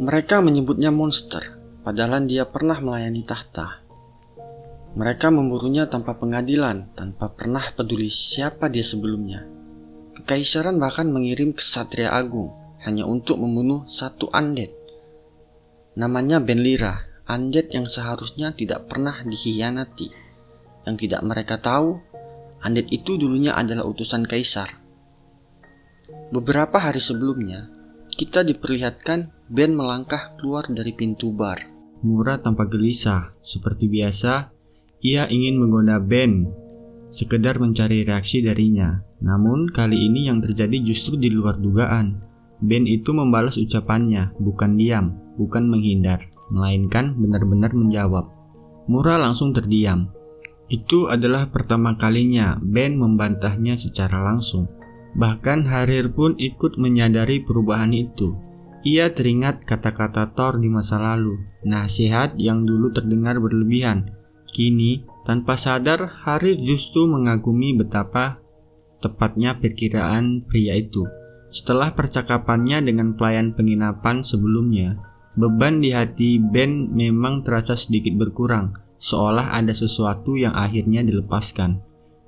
Mereka menyebutnya monster, padahal dia pernah melayani tahta. Mereka memburunya tanpa pengadilan, tanpa pernah peduli siapa dia sebelumnya. Kekaisaran bahkan mengirim Ksatria Agung hanya untuk membunuh satu undead. Namanya Benlira, undead yang seharusnya tidak pernah dikhianati. Yang tidak mereka tahu, undead itu dulunya adalah utusan kaisar. Beberapa hari sebelumnya, kita diperlihatkan Ben melangkah keluar dari pintu bar. Mura tampak gelisah. Seperti biasa, ia ingin menggoda Ben, sekedar mencari reaksi darinya. Namun kali ini yang terjadi justru di luar dugaan. Ben itu membalas ucapannya, bukan diam, bukan menghindar, melainkan benar-benar menjawab. Mura langsung terdiam. Itu adalah pertama kalinya Ben membantahnya secara langsung. Bahkan Harir pun ikut menyadari perubahan itu. Ia teringat kata-kata Thor di masa lalu, nasihat yang dulu terdengar berlebihan. Kini, tanpa sadar, Harir justru mengagumi betapa tepatnya perkiraan pria itu. Setelah percakapannya dengan pelayan penginapan sebelumnya, beban di hati Ben memang terasa sedikit berkurang, seolah ada sesuatu yang akhirnya dilepaskan.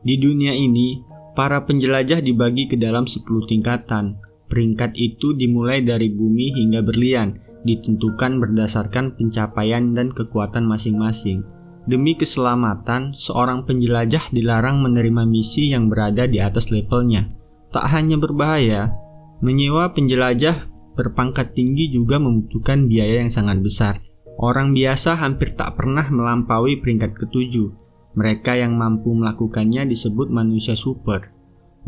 Di dunia ini, para penjelajah dibagi ke dalam 10 tingkatan. Peringkat itu dimulai dari bumi hingga berlian, ditentukan berdasarkan pencapaian dan kekuatan masing-masing. Demi keselamatan, seorang penjelajah dilarang menerima misi yang berada di atas levelnya. Tak hanya berbahaya, menyewa penjelajah berpangkat tinggi juga membutuhkan biaya yang sangat besar. Orang biasa hampir tak pernah melampaui peringkat ke-7. Mereka yang mampu melakukannya disebut manusia super.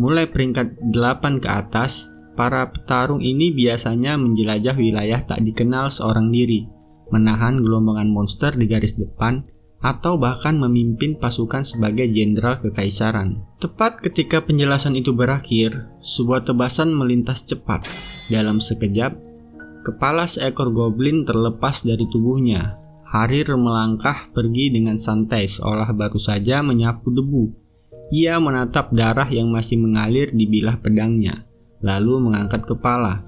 Mulai peringkat 8 ke atas, para petarung ini biasanya menjelajah wilayah tak dikenal seorang diri, menahan gelombangan monster di garis depan, atau bahkan memimpin pasukan sebagai jenderal kekaisaran. Tepat ketika penjelasan itu berakhir, sebuah tebasan melintas cepat. Dalam sekejap, kepala seekor goblin terlepas dari tubuhnya. Harir melangkah pergi dengan santai seolah baru saja menyapu debu. Ia menatap darah yang masih mengalir di bilah pedangnya, lalu mengangkat kepala.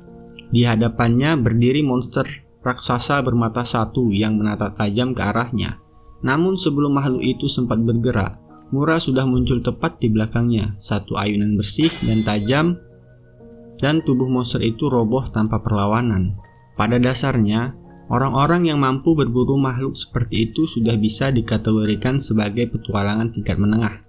Di hadapannya berdiri monster raksasa bermata satu yang menatap tajam ke arahnya. Namun sebelum makhluk itu sempat bergerak, Mura sudah muncul tepat di belakangnya. Satu ayunan bersih dan tajam, dan tubuh monster itu roboh tanpa perlawanan. Pada dasarnya, orang-orang yang mampu berburu makhluk seperti itu sudah bisa dikategorikan sebagai petualangan tingkat menengah.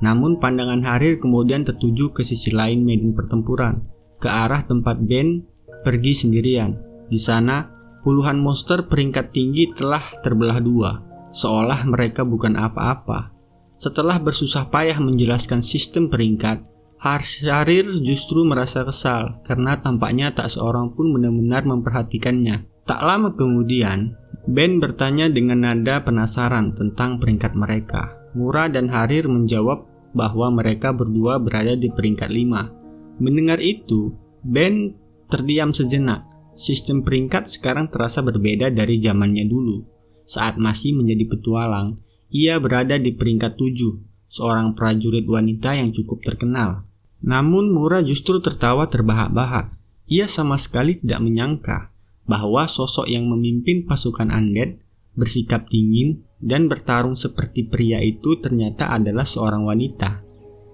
Namun pandangan Harir kemudian tertuju ke sisi lain medan pertempuran, ke arah tempat Ben pergi sendirian. Di sana, puluhan monster peringkat tinggi telah terbelah dua, seolah mereka bukan apa-apa. Setelah bersusah payah menjelaskan sistem peringkat, Harir justru merasa kesal karena tampaknya tak seorang pun benar-benar memperhatikannya. Tak lama kemudian, Ben bertanya dengan nada penasaran tentang peringkat mereka. Mura dan Harir menjawab bahwa mereka berdua berada di peringkat 5. Mendengar itu, Ben terdiam sejenak. Sistem peringkat sekarang terasa berbeda dari zamannya dulu. Saat masih menjadi petualang, ia berada di peringkat 7, seorang prajurit wanita yang cukup terkenal. Namun Mura justru tertawa terbahak-bahak. Ia sama sekali tidak menyangka bahwa sosok yang memimpin pasukan undead, bersikap dingin, dan bertarung seperti pria itu ternyata adalah seorang wanita.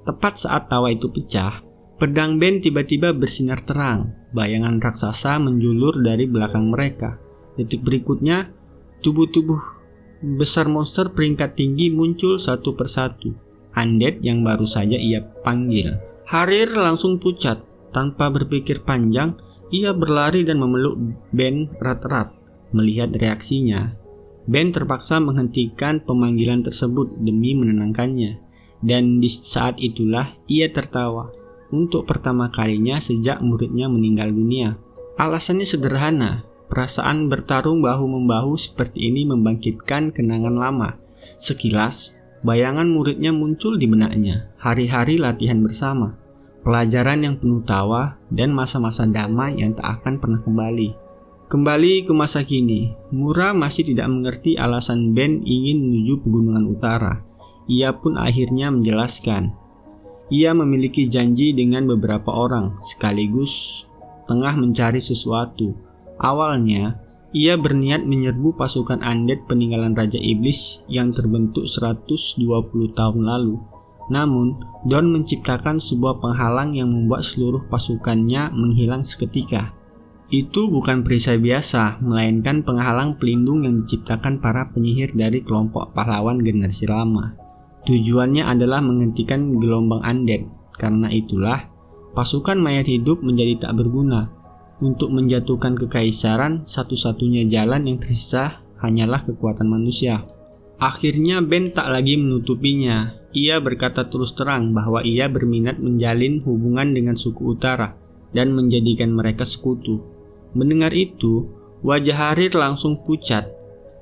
Tepat saat tawa itu pecah, pedang Ben tiba-tiba bersinar terang. Bayangan raksasa menjulur dari belakang mereka. Detik berikutnya, tubuh-tubuh besar monster peringkat tinggi muncul satu persatu. Undead yang baru saja ia panggil. Harir langsung pucat. Tanpa berpikir panjang, ia berlari dan memeluk Ben erat-erat. Melihat reaksinya, Ben terpaksa menghentikan pemanggilan tersebut demi menenangkannya. Dan di saat itulah ia tertawa. Untuk pertama kalinya sejak muridnya meninggal dunia. Alasannya sederhana. Perasaan bertarung bahu-membahu seperti ini membangkitkan kenangan lama. Sekilas, bayangan muridnya muncul di benaknya. Hari-hari latihan bersama. Pelajaran yang penuh tawa dan masa-masa damai yang tak akan pernah kembali. Kembali ke masa kini, Mura masih tidak mengerti alasan Ben ingin menuju pegunungan utara. Ia pun akhirnya menjelaskan. Ia memiliki janji dengan beberapa orang, sekaligus tengah mencari sesuatu. Awalnya, Ia berniat menyerbu pasukan undead peninggalan Raja Iblis yang terbentuk 120 tahun lalu. Namun, Dawn menciptakan sebuah penghalang yang membuat seluruh pasukannya menghilang seketika. Itu bukan perisai biasa, melainkan penghalang pelindung yang diciptakan para penyihir dari kelompok pahlawan generasi lama. Tujuannya adalah menghentikan gelombang undead. Karena itulah, pasukan mayat hidup menjadi tak berguna. Untuk menjatuhkan kekaisaran, satu-satunya jalan yang tersisa hanyalah kekuatan manusia. Akhirnya Ben tak lagi menutupinya. Ia berkata terus terang bahwa ia berminat menjalin hubungan dengan suku utara dan menjadikan mereka sekutu. Mendengar itu, wajah Harir langsung pucat.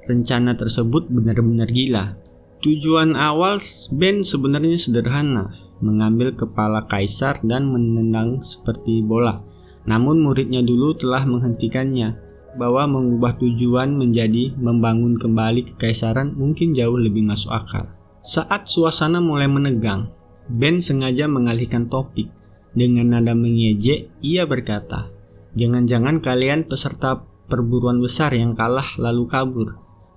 Rencana tersebut benar-benar gila. Tujuan awal Ben sebenarnya sederhana, mengambil kepala kaisar dan menendang seperti bola. Namun muridnya dulu telah menghentikannya, bahwa mengubah tujuan menjadi membangun kembali kekaisaran mungkin jauh lebih masuk akal. Saat suasana mulai menegang, Ben sengaja mengalihkan topik. Dengan nada mengejek, ia berkata, "Jangan-jangan kalian peserta perburuan besar yang kalah lalu kabur.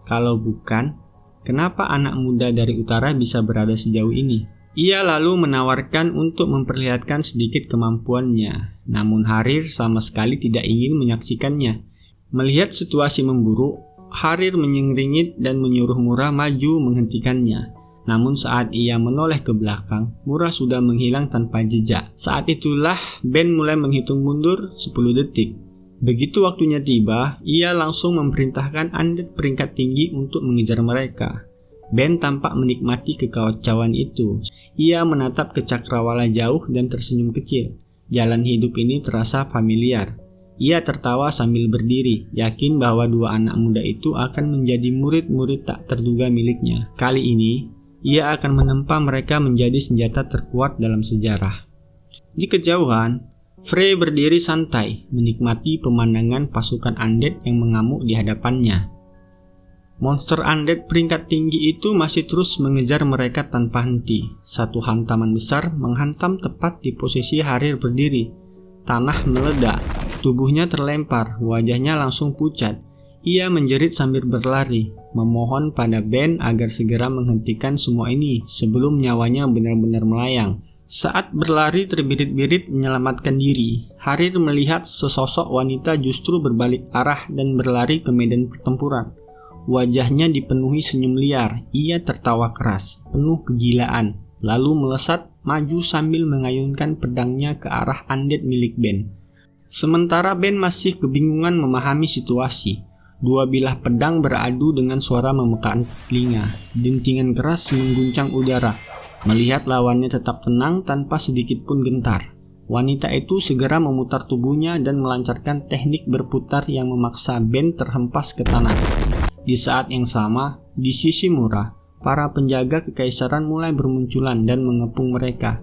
Kalau bukan, kenapa anak muda dari utara bisa berada sejauh ini?" Ia lalu menawarkan untuk memperlihatkan sedikit kemampuannya, namun Harir sama sekali tidak ingin menyaksikannya. Melihat situasi memburuk, Harir menyengringit dan menyuruh Murah maju menghentikannya. Namun saat ia menoleh ke belakang, Murah sudah menghilang tanpa jejak. Saat itulah Ben mulai menghitung mundur 10 detik. Begitu waktunya tiba, ia langsung memerintahkan undead peringkat tinggi untuk mengejar mereka. Ben tampak menikmati kekacauan itu. Ia menatap ke cakrawala jauh dan tersenyum kecil. Jalan hidup ini terasa familiar. Ia tertawa sambil berdiri, yakin bahwa dua anak muda itu akan menjadi murid-murid tak terduga miliknya. Kali ini, ia akan menempa mereka menjadi senjata terkuat dalam sejarah. Di kejauhan, Frey berdiri santai, menikmati pemandangan pasukan undead yang mengamuk di hadapannya. Monster undead peringkat tinggi itu masih terus mengejar mereka tanpa henti. Satu hantaman besar menghantam tepat di posisi Harir berdiri. Tanah meledak, tubuhnya terlempar, wajahnya langsung pucat. Ia menjerit sambil berlari, memohon pada Ben agar segera menghentikan semua ini sebelum nyawanya benar-benar melayang. Saat berlari terbirit-birit menyelamatkan diri, Harir melihat sesosok wanita justru berbalik arah dan berlari ke medan pertempuran. Wajahnya dipenuhi senyum liar, ia tertawa keras, penuh kegilaan, lalu melesat maju sambil mengayunkan pedangnya ke arah undead milik Ben. Sementara Ben masih kebingungan memahami situasi. Dua bilah pedang beradu dengan suara memekan telinga. Dentingan keras mengguncang udara. Melihat lawannya tetap tenang tanpa sedikit pun gentar, wanita itu segera memutar tubuhnya dan melancarkan teknik berputar yang memaksa Ben terhempas ke tanah. Di saat yang sama, di sisi Murah, para penjaga kekaisaran mulai bermunculan dan mengepung mereka.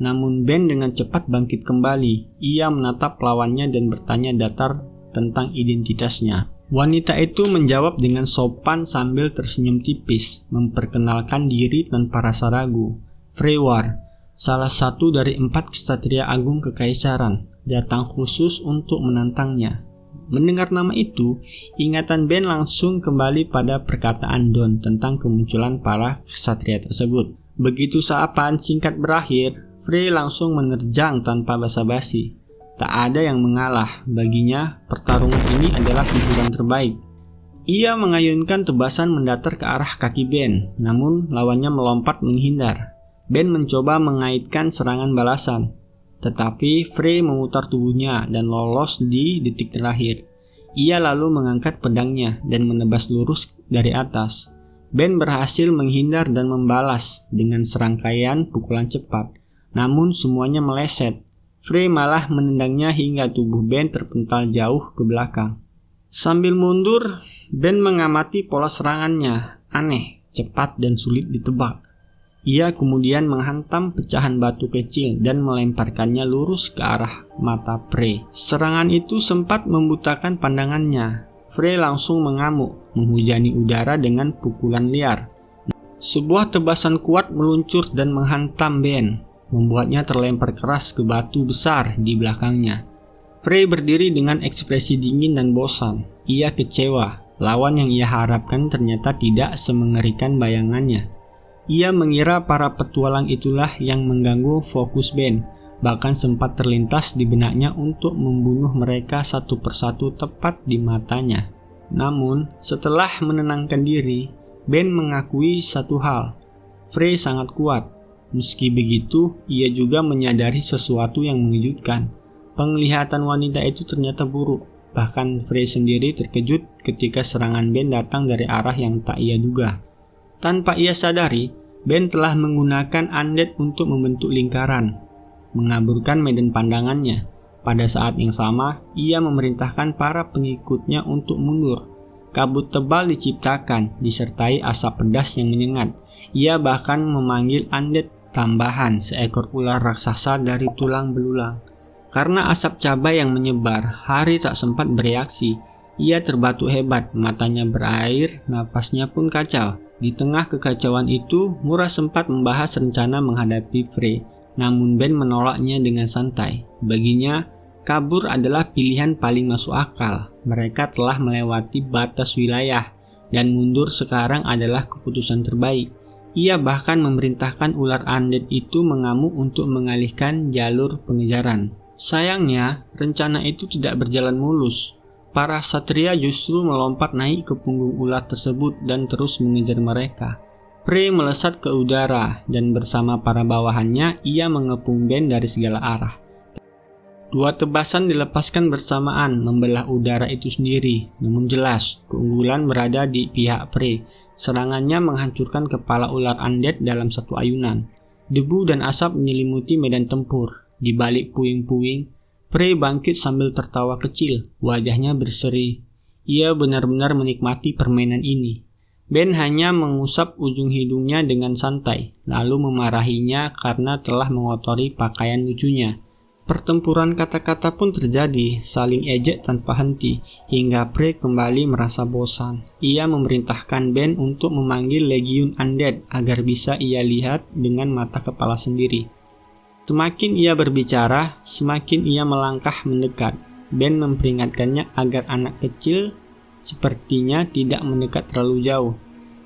Namun Ben dengan cepat bangkit kembali. Ia menatap lawannya dan bertanya datar tentang identitasnya. Wanita itu menjawab dengan sopan sambil tersenyum tipis, memperkenalkan diri tanpa rasa ragu. Freywar, salah satu dari 4 ksatria agung kekaisaran, datang khusus untuk menantangnya. Mendengar nama itu, ingatan Ben langsung kembali pada perkataan Dawn tentang kemunculan para ksatria tersebut. Begitu sapaan singkat berakhir, Frey langsung menerjang tanpa basa-basi. Tak ada yang mengalah, baginya pertarungan ini adalah hiburan terbaik. Ia mengayunkan tebasan mendatar ke arah kaki Ben, namun lawannya melompat menghindar. Ben mencoba mengaitkan serangan balasan, tetapi Frey memutar tubuhnya dan lolos di detik terakhir. Ia lalu mengangkat pedangnya dan menebas lurus dari atas. Ben berhasil menghindar dan membalas dengan serangkaian pukulan cepat, namun semuanya meleset. Frey malah menendangnya hingga tubuh Ben terpental jauh ke belakang. Sambil mundur, Ben mengamati pola serangannya. Aneh, cepat dan sulit ditebak. Ia kemudian menghantam pecahan batu kecil dan melemparkannya lurus ke arah mata Frey. Serangan itu sempat membutakan pandangannya. Frey langsung mengamuk, menghujani udara dengan pukulan liar. Sebuah tebasan kuat meluncur dan menghantam Ben, membuatnya terlempar keras ke batu besar di belakangnya. Frey berdiri dengan ekspresi dingin dan bosan. Ia kecewa. Lawan yang ia harapkan ternyata tidak semengerikan bayangannya. Ia mengira para petualang itulah yang mengganggu fokus Ben. Bahkan sempat terlintas di benaknya untuk membunuh mereka satu persatu tepat di matanya. Namun, setelah menenangkan diri, Ben mengakui satu hal. Frey sangat kuat. Meski begitu, ia juga menyadari sesuatu yang mengejutkan. Penglihatan wanita itu ternyata buruk. Bahkan Frey sendiri terkejut ketika serangan Ben datang dari arah yang tak ia duga. Tanpa ia sadari, Ben telah menggunakan undead untuk membentuk lingkaran, mengaburkan medan pandangannya. Pada saat yang sama, ia memerintahkan para pengikutnya untuk mundur. Kabut tebal diciptakan, disertai asap pedas yang menyengat. Ia bahkan memanggil undead tambahan, seekor ular raksasa dari tulang belulang. Karena asap cabai yang menyebar, Hari tak sempat bereaksi. Ia terbatuk hebat, matanya berair, napasnya pun kacau. Di tengah kekacauan itu, Mura sempat membahas rencana menghadapi Frey. Namun Ben menolaknya dengan santai. Baginya, kabur adalah pilihan paling masuk akal. Mereka telah melewati batas wilayah, dan mundur sekarang adalah keputusan terbaik. Ia bahkan memerintahkan ular undead itu mengamuk untuk mengalihkan jalur pengejaran. Sayangnya, rencana itu tidak berjalan mulus. Para satria justru melompat naik ke punggung ular tersebut dan terus mengejar mereka. Frey melesat ke udara, dan bersama para bawahannya, ia mengepung Ben dari segala arah. Dua tebasan dilepaskan bersamaan, membelah udara itu sendiri. Namun jelas, keunggulan berada di pihak Frey. Serangannya menghancurkan kepala ular undead dalam satu ayunan. Debu dan asap menyelimuti medan tempur. Di balik puing-puing, Frey bangkit sambil tertawa kecil. Wajahnya berseri. Ia benar-benar menikmati permainan ini. Ben hanya mengusap ujung hidungnya dengan santai, lalu memarahinya karena telah mengotori pakaian lucunya. Pertempuran kata-kata pun terjadi, saling ejek tanpa henti, hingga Frey kembali merasa bosan. Ia memerintahkan Ben untuk memanggil Legiun Undead agar bisa ia lihat dengan mata kepala sendiri. Semakin ia berbicara, semakin ia melangkah mendekat. Ben memperingatkannya agar anak kecil sepertinya tidak mendekat terlalu jauh.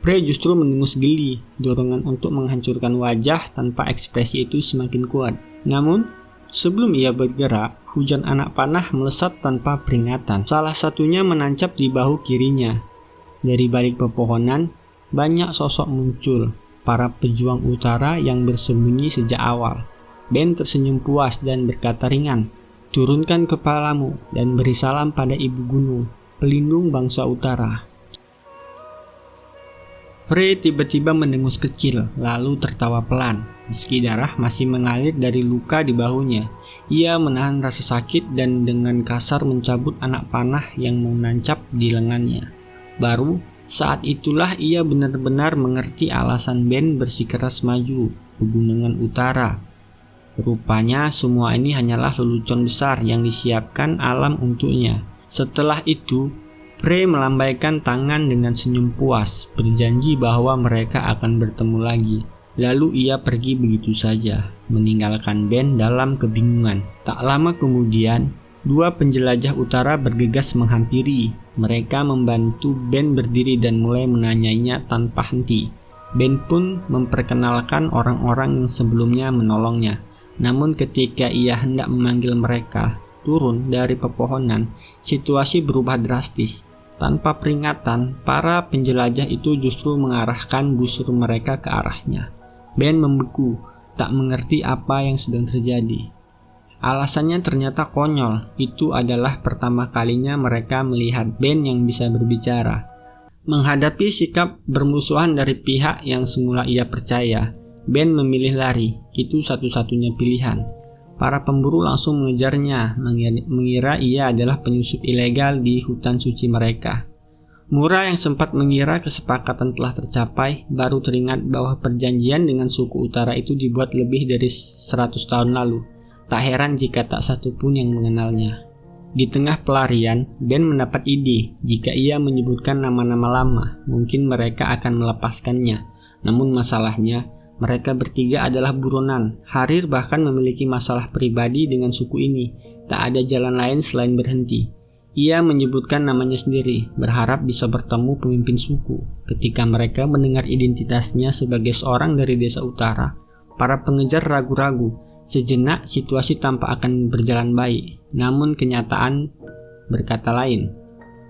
Frey justru mendengus geli, dorongan untuk menghancurkan wajah tanpa ekspresi itu semakin kuat. Namun, sebelum ia bergerak, hujan anak panah melesat tanpa peringatan. Salah satunya menancap di bahu kirinya. Dari balik pepohonan, banyak sosok muncul, para pejuang utara yang bersembunyi sejak awal. Ben tersenyum puas dan berkata ringan, "Turunkan kepalamu dan beri salam pada Ibu Gunung, pelindung bangsa utara." Frey tiba-tiba mendengus kecil, lalu tertawa pelan. Meski darah masih mengalir dari luka di bahunya, ia menahan rasa sakit dan dengan kasar mencabut anak panah yang menancap di lengannya. Baru saat itulah ia benar-benar mengerti alasan Ben bersikeras maju Pegunungan Utara. Rupanya semua ini hanyalah lelucon besar yang disiapkan alam untuknya. Setelah itu, Frey melambaikan tangan dengan senyum puas, berjanji bahwa mereka akan bertemu lagi. Lalu ia pergi begitu saja, meninggalkan Ben dalam kebingungan. Tak lama kemudian, dua penjelajah utara bergegas menghampiri. Mereka membantu Ben berdiri dan mulai menanyainya tanpa henti. Ben pun memperkenalkan orang-orang yang sebelumnya menolongnya. Namun ketika ia hendak memanggil mereka turun dari pepohonan, situasi berubah drastis. Tanpa peringatan, para penjelajah itu justru mengarahkan busur mereka ke arahnya. Ben membeku, tak mengerti apa yang sedang terjadi. Alasannya ternyata konyol. Itu adalah pertama kalinya mereka melihat Ben yang bisa berbicara. Menghadapi sikap bermusuhan dari pihak yang semula ia percaya, Ben memilih lari. Itu satu-satunya pilihan. Para pemburu langsung mengejarnya, mengira ia adalah penyusup ilegal di hutan suci mereka. Mura yang sempat mengira kesepakatan telah tercapai, baru teringat bahwa perjanjian dengan suku utara itu dibuat lebih dari 100 tahun lalu. Tak heran jika tak satu pun yang mengenalnya. Di tengah pelarian, Ben mendapat ide. Jika ia menyebutkan nama-nama lama, mungkin mereka akan melepaskannya. Namun masalahnya, mereka bertiga adalah buronan. Harir bahkan memiliki masalah pribadi dengan suku ini. Tak ada jalan lain selain berhenti. Ia menyebutkan namanya sendiri, berharap bisa bertemu pemimpin suku. Ketika mereka mendengar identitasnya sebagai seorang dari desa utara, para pengejar ragu-ragu. Sejenak situasi tampak akan berjalan baik, namun kenyataan berkata lain.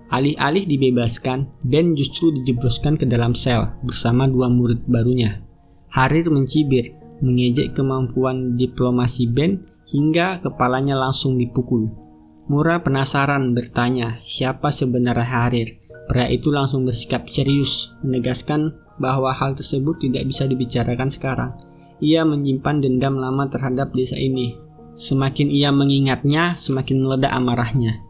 Alih-alih dibebaskan, Ben justru dijebloskan ke dalam sel bersama 2 murid barunya. Harir mencibir, mengejek kemampuan diplomasi Ben hingga kepalanya langsung dipukul. Mura penasaran bertanya siapa sebenarnya Harir. Pria itu langsung bersikap serius, menegaskan bahwa hal tersebut tidak bisa dibicarakan sekarang. Ia menyimpan dendam lama terhadap desa ini. Semakin ia mengingatnya, semakin meledak amarahnya.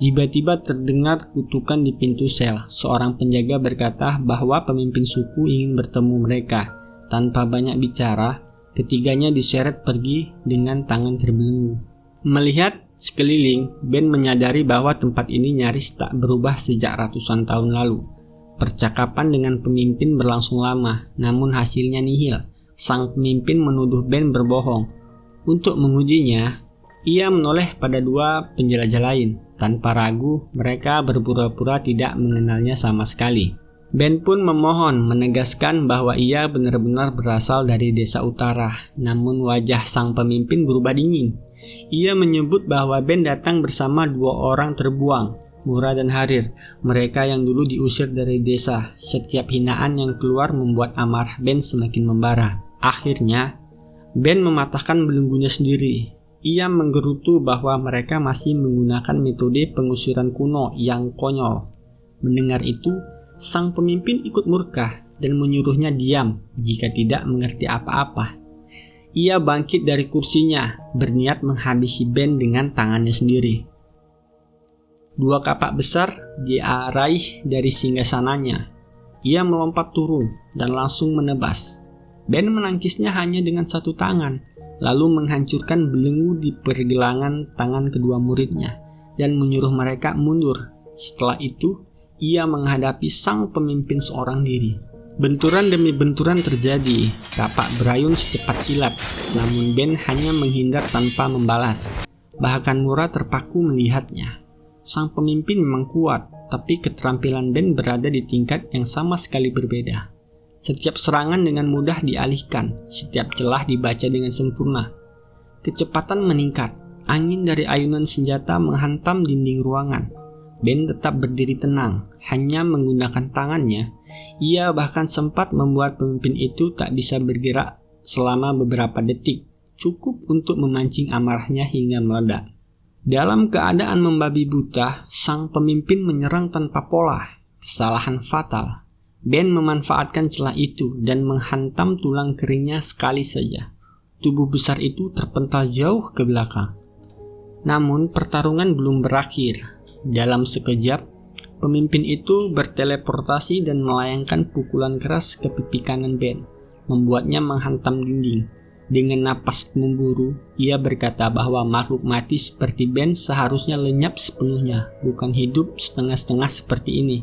Tiba-tiba terdengar kutukan di pintu sel. Seorang penjaga berkata bahwa pemimpin suku ingin bertemu mereka. Tanpa banyak bicara, ketiganya diseret pergi dengan tangan terbelenggu. Melihat sekeliling, Ben menyadari bahwa tempat ini nyaris tak berubah sejak ratusan tahun lalu. Percakapan dengan pemimpin berlangsung lama, namun hasilnya nihil. Sang pemimpin menuduh Ben berbohong. Untuk mengujinya, ia menoleh pada 2 penjelajah lain. Tanpa ragu, mereka berpura-pura tidak mengenalnya sama sekali. Ben pun memohon, menegaskan bahwa ia benar-benar berasal dari desa utara. Namun wajah sang pemimpin berubah dingin. Ia menyebut bahwa Ben datang bersama 2 orang terbuang, Mura dan Harir, mereka yang dulu diusir dari desa. Setiap hinaan yang keluar membuat amarah Ben semakin membara. Akhirnya, Ben mematahkan belenggunya sendiri. Ia menggerutu bahwa mereka masih menggunakan metode pengusiran kuno yang konyol. Mendengar itu, sang pemimpin ikut murka dan menyuruhnya diam jika tidak mengerti apa-apa. Ia bangkit dari kursinya, berniat menghabisi Ben dengan tangannya sendiri. 2 kapak besar diaraih dari singgasananya. Ia melompat turun dan langsung menebas. Ben menangkisnya hanya dengan 1 tangan, lalu menghancurkan belenggu di pergelangan tangan kedua muridnya dan menyuruh mereka mundur. Setelah itu, ia menghadapi sang pemimpin seorang diri. Benturan demi benturan terjadi, kapak berayun secepat kilat, namun Ben hanya menghindar tanpa membalas. Bahkan Mura terpaku melihatnya. Sang pemimpin memang kuat, tapi keterampilan Ben berada di tingkat yang sama sekali berbeda. Setiap serangan dengan mudah dialihkan, setiap celah dibaca dengan sempurna. Kecepatan meningkat, angin dari ayunan senjata menghantam dinding ruangan. Ben tetap berdiri tenang, hanya menggunakan tangannya. Ia bahkan sempat membuat pemimpin itu tak bisa bergerak selama beberapa detik, cukup untuk memancing amarahnya hingga meledak. Dalam keadaan membabi buta, sang pemimpin menyerang tanpa pola, kesalahan fatal. Ben memanfaatkan celah itu dan menghantam tulang keringnya sekali saja. Tubuh besar itu terpental jauh ke belakang. Namun pertarungan belum berakhir. Dalam sekejap, pemimpin itu berteleportasi dan melayangkan pukulan keras ke pipi kanan Ben, membuatnya menghantam dinding. Dengan napas memburu, ia berkata bahwa makhluk mati seperti Ben seharusnya lenyap sepenuhnya, bukan hidup setengah-setengah seperti ini.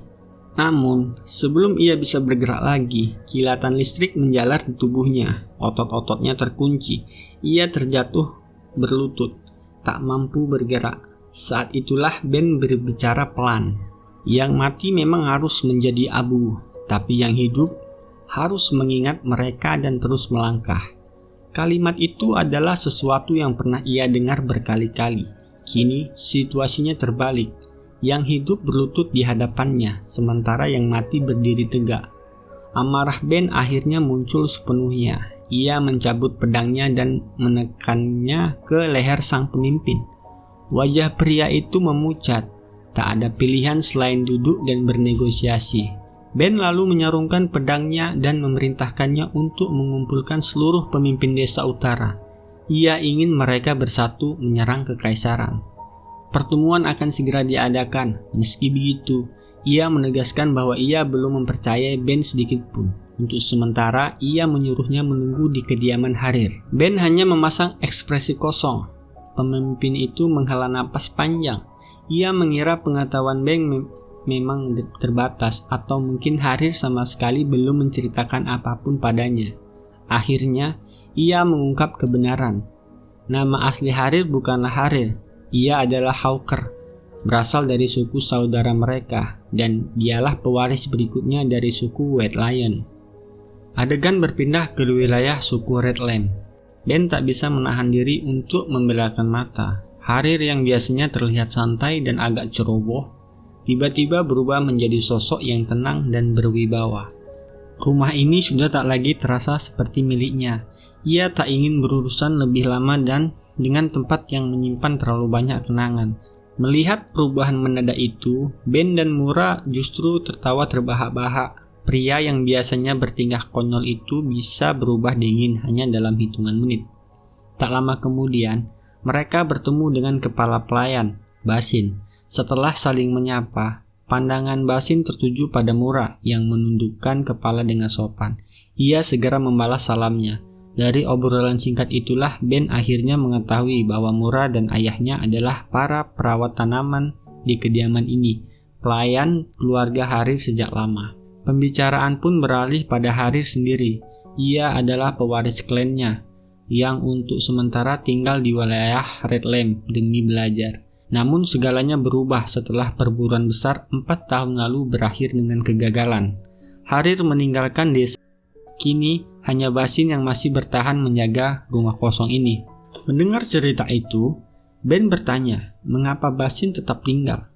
Namun, sebelum ia bisa bergerak lagi, kilatan listrik menjalar di tubuhnya. Otot-ototnya terkunci. Ia terjatuh berlutut, tak mampu bergerak. Saat itulah Ben berbicara pelan. Yang mati memang harus menjadi abu, tapi yang hidup harus mengingat mereka dan terus melangkah. Kalimat itu adalah sesuatu yang pernah ia dengar berkali-kali. Kini situasinya terbalik. Yang hidup berlutut di hadapannya, sementara yang mati berdiri tegak. Amarah Ben akhirnya muncul sepenuhnya. Ia mencabut pedangnya dan menekannya ke leher sang pemimpin. Wajah pria itu memucat. Tak ada pilihan selain duduk dan bernegosiasi. Ben lalu menyarungkan pedangnya dan memerintahkannya untuk mengumpulkan seluruh pemimpin desa utara. Ia ingin mereka bersatu menyerang kekaisaran. Pertemuan akan segera diadakan. Meski begitu, ia menegaskan bahwa ia belum mempercayai Ben sedikit pun. Untuk sementara, ia menyuruhnya menunggu di kediaman Harir. Ben hanya memasang ekspresi kosong. Pemimpin itu menghela napas panjang. Ia mengira pengetahuan Ben memang terbatas, atau mungkin Harir sama sekali belum menceritakan apapun padanya. Akhirnya, ia mengungkap kebenaran. Nama asli Harir bukanlah Harir. Ia adalah Hawker, berasal dari suku saudara mereka, dan dialah pewaris berikutnya dari suku White Lion. Adegan berpindah ke wilayah suku Red Lamb. Ben tak bisa menahan diri untuk membelahkan mata. Harir yang biasanya terlihat santai dan agak ceroboh, tiba-tiba berubah menjadi sosok yang tenang dan berwibawa. Rumah ini sudah tak lagi terasa seperti miliknya. Ia tak ingin berurusan lebih lama dan dengan tempat yang menyimpan terlalu banyak kenangan. Melihat perubahan mendadak itu, Ben dan Mura justru tertawa terbahak-bahak. Pria yang biasanya bertingkah konyol itu bisa berubah dingin hanya dalam hitungan menit. Tak lama kemudian, mereka bertemu dengan kepala pelayan, Basin. Setelah saling menyapa, pandangan Basin tertuju pada Mura yang menundukkan kepala dengan sopan. Ia segera membalas salamnya. Dari obrolan singkat itulah Ben akhirnya mengetahui bahwa Mura dan ayahnya adalah para perawat tanaman di kediaman ini, pelayan keluarga Harir sejak lama. Pembicaraan pun beralih pada Harir sendiri. Ia adalah pewaris klannya yang untuk sementara tinggal di wilayah Red Lamb demi belajar. Namun segalanya berubah setelah perburuan besar 4 tahun lalu berakhir dengan kegagalan. Harir meninggalkan desa. Kini hanya Basin yang masih bertahan menjaga rumah kosong ini. Mendengar cerita itu, Ben bertanya, mengapa Basin tetap tinggal?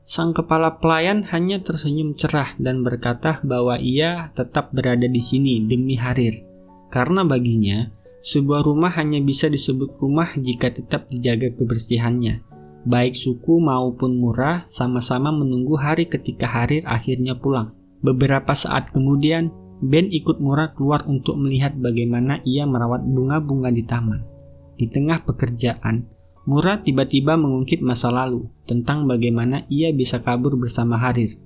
Sang kepala pelayan hanya tersenyum cerah dan berkata bahwa ia tetap berada di sini demi Harir. Karena baginya, sebuah rumah hanya bisa disebut rumah jika tetap dijaga kebersihannya. Baik suku maupun Mura sama-sama menunggu hari ketika Harir akhirnya pulang. Beberapa saat kemudian, Ben ikut Mura keluar untuk melihat bagaimana ia merawat bunga-bunga di taman. Di tengah pekerjaan, Mura tiba-tiba mengungkit masa lalu tentang bagaimana ia bisa kabur bersama Harir.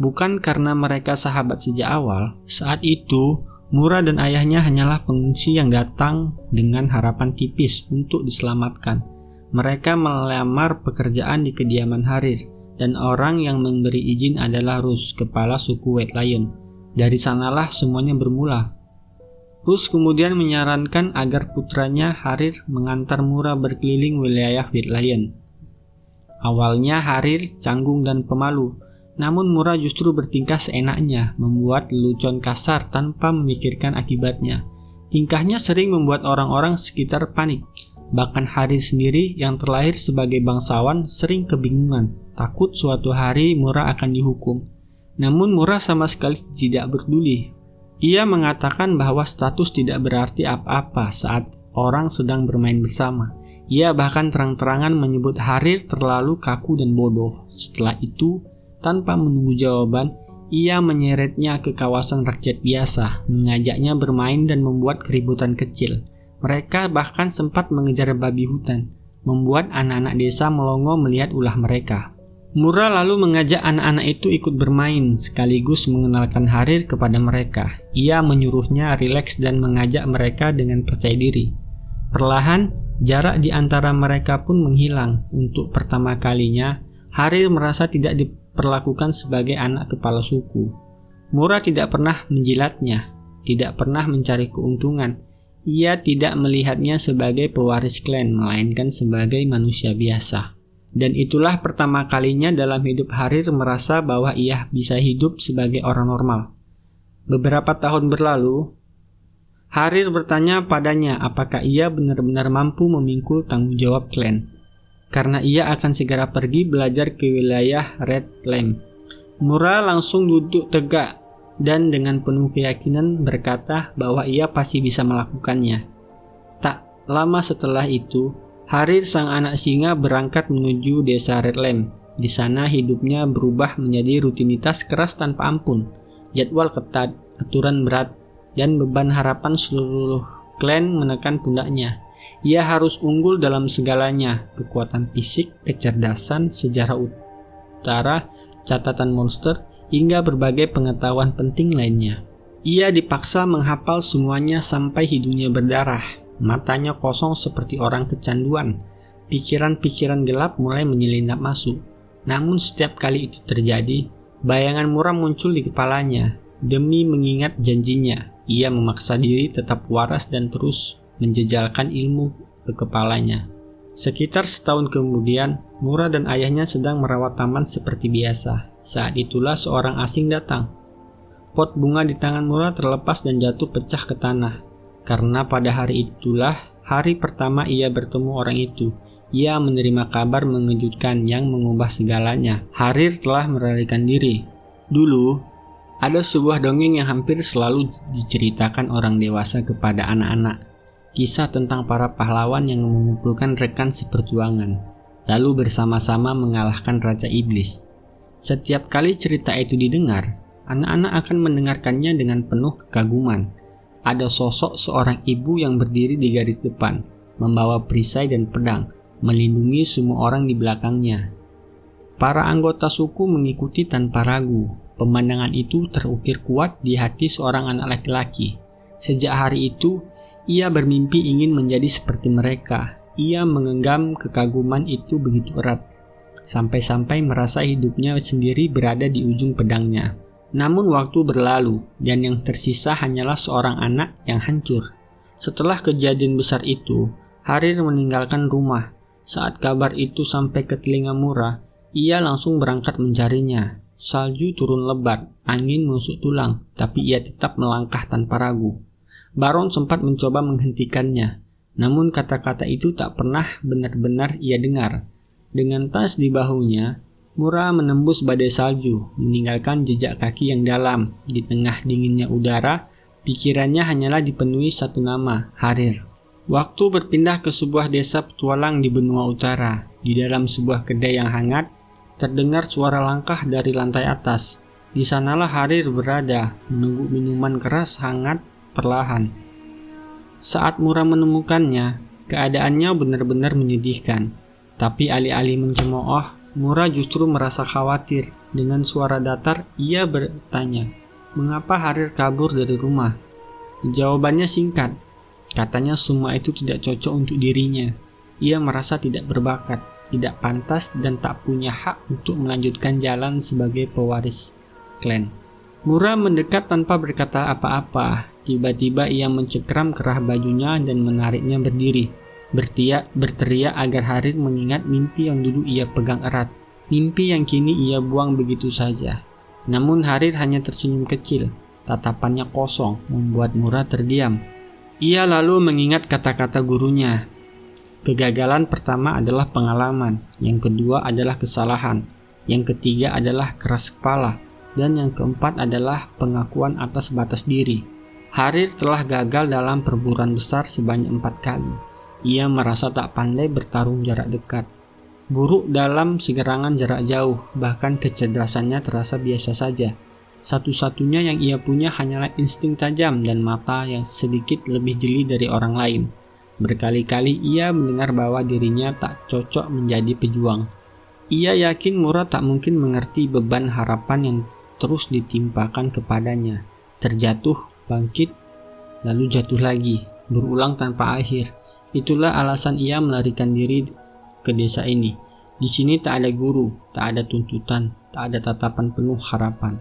Bukan karena mereka sahabat sejak awal, saat itu Mura dan ayahnya hanyalah pengungsi yang datang dengan harapan tipis untuk diselamatkan. Mereka melamar pekerjaan di kediaman Harir, dan orang yang memberi izin adalah Rus, kepala suku White Lion. Dari sanalah semuanya bermula. Rus kemudian menyarankan agar putranya Harir mengantar Mura berkeliling wilayah White Lion. Awalnya Harir canggung dan pemalu, namun Mura justru bertingkah seenaknya, membuat lelucon kasar tanpa memikirkan akibatnya. Tingkahnya sering membuat orang-orang sekitar panik. Bahkan Harir sendiri yang terlahir sebagai bangsawan sering kebingungan, takut suatu hari Mura akan dihukum. Namun Mura sama sekali tidak peduli. Ia mengatakan bahwa status tidak berarti apa-apa saat orang sedang bermain bersama. Ia bahkan terang-terangan menyebut Harir terlalu kaku dan bodoh. Setelah itu, tanpa menunggu jawaban, ia menyeretnya ke kawasan rakyat biasa, mengajaknya bermain dan membuat keributan kecil. Mereka bahkan sempat mengejar babi hutan, membuat anak-anak desa melongo melihat ulah mereka. Mura lalu mengajak anak-anak itu ikut bermain, sekaligus mengenalkan Harir kepada mereka. Ia menyuruhnya rileks dan mengajak mereka dengan percaya diri. Perlahan, jarak di antara mereka pun menghilang. Untuk pertama kalinya, Harir merasa tidak diperlakukan sebagai anak kepala suku. Mura tidak pernah menjilatnya, tidak pernah mencari keuntungan. Ia tidak melihatnya sebagai pewaris klan, melainkan sebagai manusia biasa. Dan itulah pertama kalinya dalam hidup Harir merasa bahwa ia bisa hidup sebagai orang normal. Beberapa tahun berlalu, Harir bertanya padanya apakah ia benar-benar mampu memikul tanggung jawab klan, karena ia akan segera pergi belajar ke wilayah Red Lamb. Mura langsung duduk tegak dan dengan penuh keyakinan berkata bahwa ia pasti bisa melakukannya. Tak lama setelah itu, Harir sang anak singa berangkat menuju desa Red Lamb. Di sana hidupnya berubah menjadi rutinitas keras tanpa ampun, jadwal ketat, aturan berat, dan beban harapan seluruh klan menekan pundaknya. Ia harus unggul dalam segalanya, kekuatan fisik, kecerdasan, sejarah utara, catatan monster, hingga berbagai pengetahuan penting lainnya. Ia dipaksa menghafal semuanya sampai hidungnya berdarah. Matanya kosong seperti orang kecanduan. Pikiran-pikiran gelap mulai menyelinap masuk. Namun setiap kali itu terjadi, bayangan Mura muncul di kepalanya. Demi mengingat janjinya, ia memaksa diri tetap waras dan terus menjejalkan ilmu ke kepalanya. Sekitar setahun kemudian, Mura dan ayahnya sedang merawat taman seperti biasa. Saat itulah seorang asing datang. Pot bunga di tangan Mura terlepas dan jatuh pecah ke tanah. Karena pada hari itulah hari pertama ia bertemu orang itu. Ia menerima kabar mengejutkan yang mengubah segalanya. Harir telah melarikan diri. Dulu, ada sebuah dongeng yang hampir selalu diceritakan orang dewasa kepada anak-anak. Kisah tentang para pahlawan yang mengumpulkan rekan seperjuangan, lalu bersama-sama mengalahkan Raja Iblis. Setiap kali cerita itu didengar, anak-anak akan mendengarkannya dengan penuh kekaguman. Ada sosok seorang ibu yang berdiri di garis depan, membawa perisai dan pedang, melindungi semua orang di belakangnya. Para anggota suku mengikuti tanpa ragu. Pemandangan itu terukir kuat di hati seorang anak laki-laki. Sejak hari itu, ia bermimpi ingin menjadi seperti mereka. Ia mengenggam kekaguman itu begitu erat, sampai-sampai merasa hidupnya sendiri berada di ujung pedangnya. Namun waktu berlalu, dan yang tersisa hanyalah seorang anak yang hancur. Setelah kejadian besar itu, Harir meninggalkan rumah. Saat kabar itu sampai ke telinga Mura, ia langsung berangkat mencarinya. Salju turun lebat, angin menusuk tulang, tapi ia tetap melangkah tanpa ragu. Baron sempat mencoba menghentikannya, namun kata-kata itu tak pernah benar-benar ia dengar. Dengan tas di bahunya, Mura menembus badai salju, meninggalkan jejak kaki yang dalam. Di tengah dinginnya udara, pikirannya hanyalah dipenuhi satu nama, Harir. Waktu berpindah ke sebuah desa petualang di benua utara. Di dalam sebuah kedai yang hangat, terdengar suara langkah dari lantai atas. Di sanalah Harir berada, menunggu minuman keras hangat perlahan. Saat Mura menemukannya, keadaannya benar-benar menyedihkan. Tapi alih-alih mencemooh, Mura justru merasa khawatir. Dengan suara datar, ia bertanya, mengapa Harir kabur dari rumah? Jawabannya singkat. Katanya semua itu tidak cocok untuk dirinya. Ia merasa tidak berbakat, tidak pantas, dan tak punya hak untuk melanjutkan jalan sebagai pewaris klan. Mura mendekat tanpa berkata apa-apa. Tiba-tiba ia mencekram kerah bajunya dan menariknya berdiri. Berteriak agar Harir mengingat mimpi yang dulu ia pegang erat. Mimpi yang kini ia buang begitu saja. Namun Harir hanya tersenyum kecil. Tatapannya kosong, membuat Mura terdiam. Ia lalu mengingat kata-kata gurunya. Kegagalan pertama adalah pengalaman, yang kedua adalah kesalahan, yang ketiga adalah keras kepala, dan yang keempat adalah pengakuan atas batas diri. Harir telah gagal dalam perburuan besar sebanyak 4 kali. Ia merasa tak pandai bertarung jarak dekat, buruk dalam serangan jarak jauh, bahkan kecerdasannya terasa biasa saja. Satu-satunya yang ia punya hanyalah insting tajam dan mata yang sedikit lebih jeli dari orang lain. Berkali-kali ia mendengar bahwa dirinya tak cocok menjadi pejuang. Ia yakin Mura tak mungkin mengerti beban harapan yang terus ditimpakan kepadanya. Terjatuh, bangkit, lalu jatuh lagi, berulang tanpa akhir. Itulah alasan ia melarikan diri ke desa ini. Di sini tak ada guru, tak ada tuntutan, tak ada tatapan penuh harapan.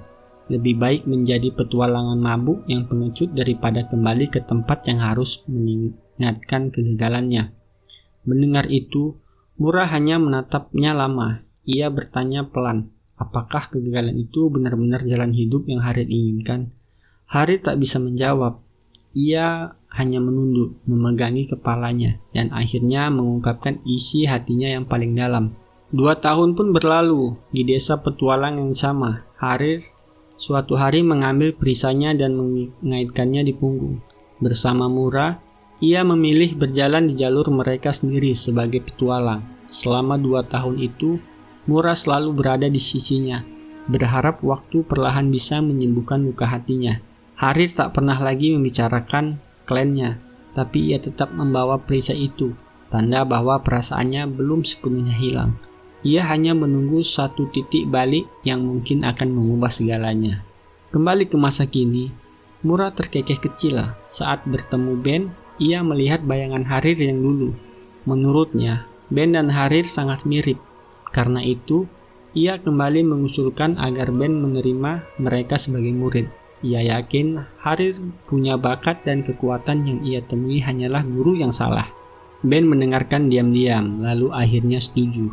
Lebih baik menjadi petualangan mabuk yang pengecut daripada kembali ke tempat yang harus mengingatkan kegagalannya. Mendengar itu, Mura hanya menatapnya lama. Ia bertanya pelan, apakah kegagalan itu benar-benar jalan hidup yang Harir inginkan? Harir tak bisa menjawab. Ia hanya menunduk, memegangi kepalanya, dan akhirnya mengungkapkan isi hatinya yang paling dalam. 2 tahun pun berlalu. Di desa petualang yang sama, Harir suatu hari mengambil perisainya dan mengaitkannya di punggung. Bersama Mura, ia memilih berjalan di jalur mereka sendiri sebagai petualang. Selama 2 tahun itu, Mura selalu berada di sisinya, berharap waktu perlahan bisa menyembuhkan luka hatinya. Harir tak pernah lagi membicarakan klannya, tapi ia tetap membawa perisai itu, tanda bahwa perasaannya belum sepenuhnya hilang. Ia hanya menunggu satu titik balik yang mungkin akan mengubah segalanya. Kembali ke masa kini, Mura terkekeh kecil. Saat bertemu Ben, ia melihat bayangan Harir yang dulu. Menurutnya, Ben dan Harir sangat mirip. Karena itu, ia kembali mengusulkan agar Ben menerima mereka sebagai murid. Ia yakin Harir punya bakat dan kekuatan yang ia temui hanyalah guru yang salah. Ben mendengarkan diam-diam, lalu akhirnya setuju.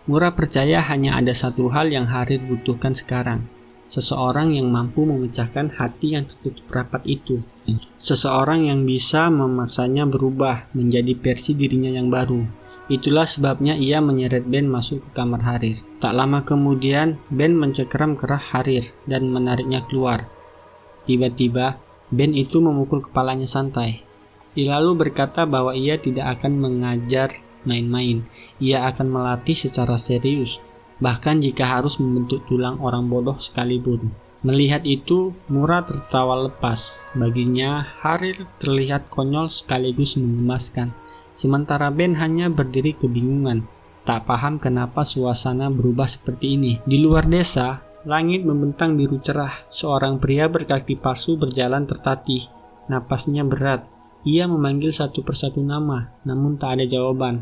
Mura percaya hanya ada satu hal yang Harir butuhkan sekarang. Seseorang yang mampu memecahkan hati yang tertutup rapat itu. Seseorang yang bisa memaksanya berubah menjadi versi dirinya yang baru. Itulah sebabnya ia menyeret Ben masuk ke kamar Harir. Tak lama kemudian, Ben mencengkeram kerah Harir dan menariknya keluar. Tiba-tiba, Ben itu memukul kepalanya santai. Ia lalu berkata bahwa ia tidak akan mengajar main-main. Ia akan melatih secara serius, bahkan jika harus membentuk tulang orang bodoh sekalipun. Melihat itu, Mura tertawa lepas. Baginya, Harir terlihat konyol sekaligus menggemaskan. Sementara Ben hanya berdiri kebingungan, tak paham kenapa suasana berubah seperti ini. Di luar desa, langit membentang biru cerah. Seorang pria berkaki palsu berjalan tertatih. Napasnya berat. Ia memanggil satu persatu nama, namun tak ada jawaban.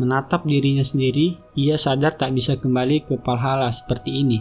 Menatap dirinya sendiri, ia sadar tak bisa kembali ke Valhalla seperti ini.